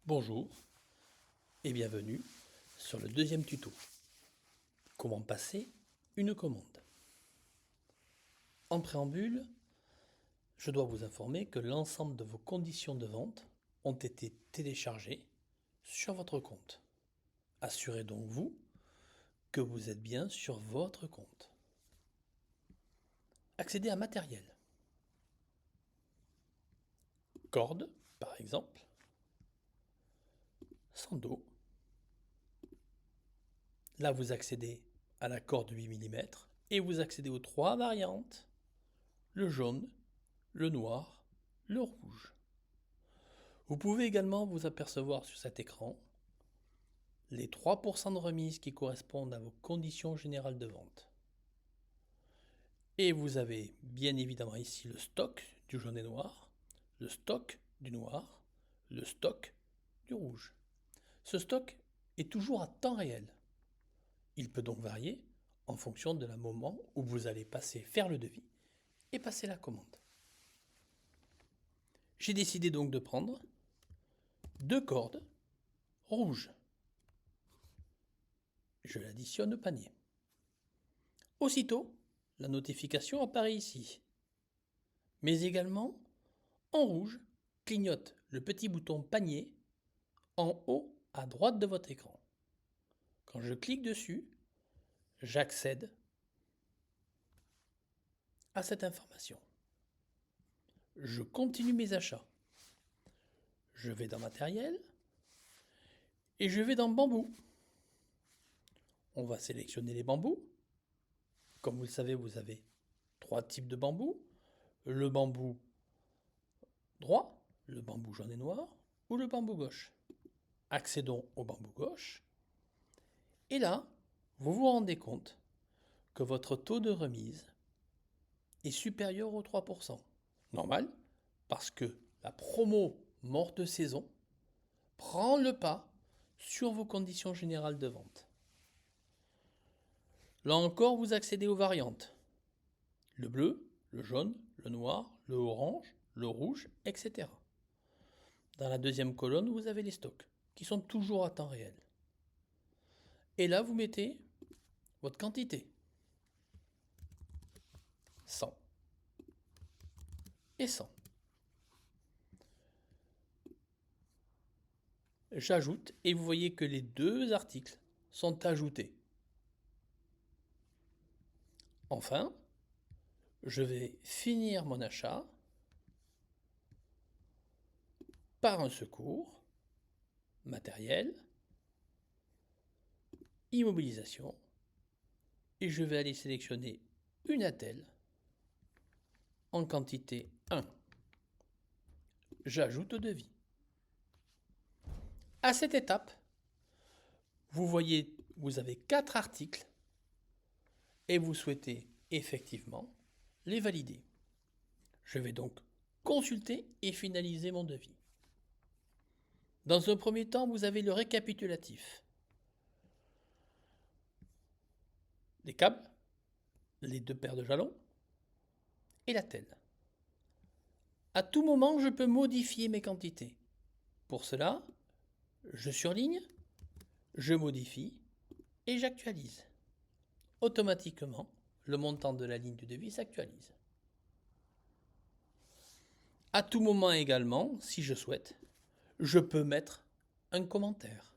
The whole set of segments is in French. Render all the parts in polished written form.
Bonjour et bienvenue sur le deuxième tuto. Comment passer une commande. En préambule, je dois vous informer que l'ensemble de vos conditions de vente ont été téléchargées sur votre compte. Assurez donc vous que vous êtes bien sur votre compte. Accédez à matériel. Corde, par exemple. Sando. Là, vous accédez à la corde 8 mm et vous accédez aux trois variantes, le jaune, le noir, le rouge. Vous pouvez également vous apercevoir sur cet écran les 3% de remise qui correspondent à vos conditions générales de vente. Et vous avez bien évidemment ici le stock du jaune et noir, le stock du noir, le stock du rouge. Ce stock est toujours à temps réel. Il peut donc varier en fonction de la moment où vous allez faire le devis et passer la commande. J'ai décidé donc de prendre 2 cordes rouges. Je l'additionne au panier. Aussitôt, la notification apparaît ici. Mais également, en rouge, clignote le petit bouton panier en haut à droite de votre écran. Quand je clique dessus, j'accède à cette information. Je continue mes achats. Je vais dans matériel et je vais dans bambou. On va sélectionner les bambous. Comme vous le savez, vous avez 3 types de bambous. Le bambou droit, le bambou jaune et noir ou le bambou gauche. Accédons au bambou gauche. Et là, vous vous rendez compte que votre taux de remise est supérieur aux 3%. Normal, parce que la promo morte de saison prend le pas sur vos conditions générales de vente. Là encore, vous accédez aux variantes. Le bleu, le jaune, le noir, le orange, le rouge, etc. Dans la deuxième colonne, vous avez les stocks, qui sont toujours à temps réel. Et là, vous mettez votre quantité. 100 et 100. J'ajoute et vous voyez que les deux articles sont ajoutés. Enfin, je vais finir mon achat par un secours, matériel, immobilisation, et je vais aller sélectionner une attelle en quantité 1. J'ajoute au devis. À cette étape, vous voyez, vous avez 4 articles et vous souhaitez effectivement les valider. Je vais donc consulter et finaliser mon devis. Dans un premier temps, vous avez le récapitulatif. Les câbles, les 2 paires de jalons et la telle. À tout moment, je peux modifier mes quantités. Pour cela, je surligne, je modifie et j'actualise. Automatiquement, le montant de la ligne de devis s'actualise. À tout moment également, si je souhaite, je peux mettre un commentaire.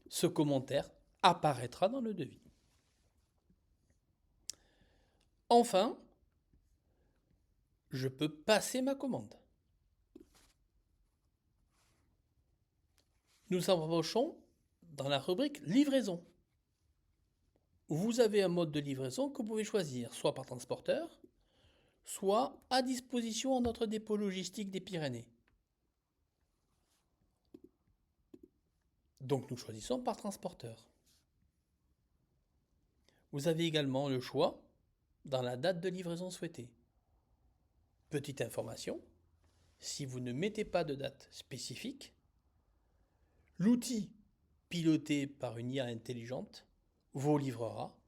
Ce commentaire apparaîtra dans le devis. Enfin, je peux passer ma commande. Nous approchons dans la rubrique livraison. Vous avez un mode de livraison que vous pouvez choisir, soit par transporteur, soit à disposition en notre dépôt logistique des Pyrénées. Donc nous choisissons par transporteur. Vous avez également le choix dans la date de livraison souhaitée. Petite information, si vous ne mettez pas de date spécifique, l'outil piloté par une IA intelligente vous livrera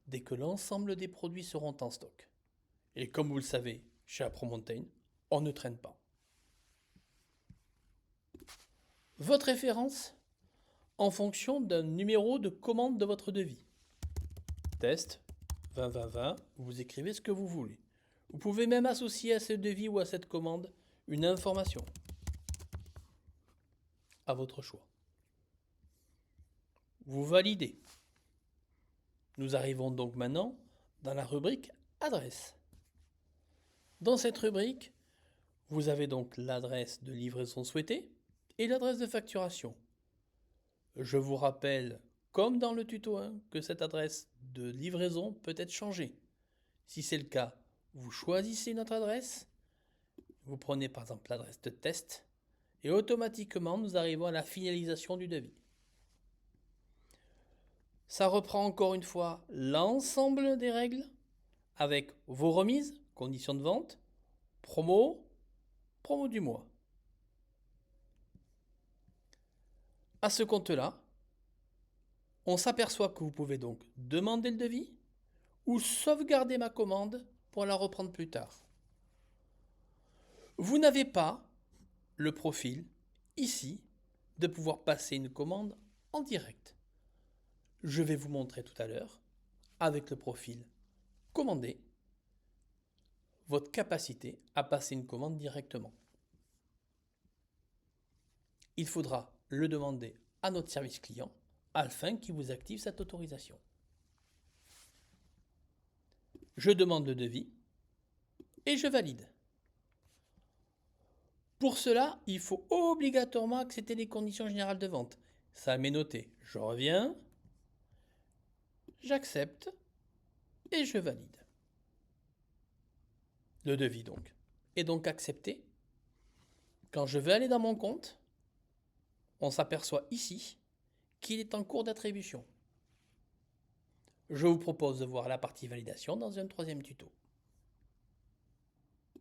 dès que l'ensemble des produits seront en stock. Et comme vous le savez, chez AproMountain, on ne traîne pas. Votre référence en fonction d'un numéro de commande de votre devis. Test 20-20-20, vous écrivez ce que vous voulez. Vous pouvez même associer à ce devis ou à cette commande une information. À votre choix. Vous validez. Nous arrivons donc maintenant dans la rubrique adresse. Dans cette rubrique, vous avez donc l'adresse de livraison souhaitée et l'adresse de facturation. Je vous rappelle, comme dans le tuto 1, que cette adresse de livraison peut être changée. Si c'est le cas, vous choisissez notre adresse, vous prenez par exemple l'adresse de test, et automatiquement nous arrivons à la finalisation du devis. Ça reprend encore une fois l'ensemble des règles avec vos remises, conditions de vente, promo du mois. À ce compte-là, on s'aperçoit que vous pouvez donc demander le devis ou sauvegarder ma commande pour la reprendre plus tard. Vous n'avez pas le profil ici de pouvoir passer une commande en direct. Je vais vous montrer tout à l'heure, avec le profil commandé, votre capacité à passer une commande directement. Il faudra le demander à notre service client afin qu'il vous active cette autorisation. Je demande le devis et je valide. Pour cela, il faut obligatoirement accepter les conditions générales de vente. Ça m'est noté. Je reviens, j'accepte et je valide. Le devis donc est donc accepté. Quand je vais aller dans mon compte, on s'aperçoit ici qu'il est en cours d'attribution. Je vous propose de voir la partie validation dans un troisième tuto.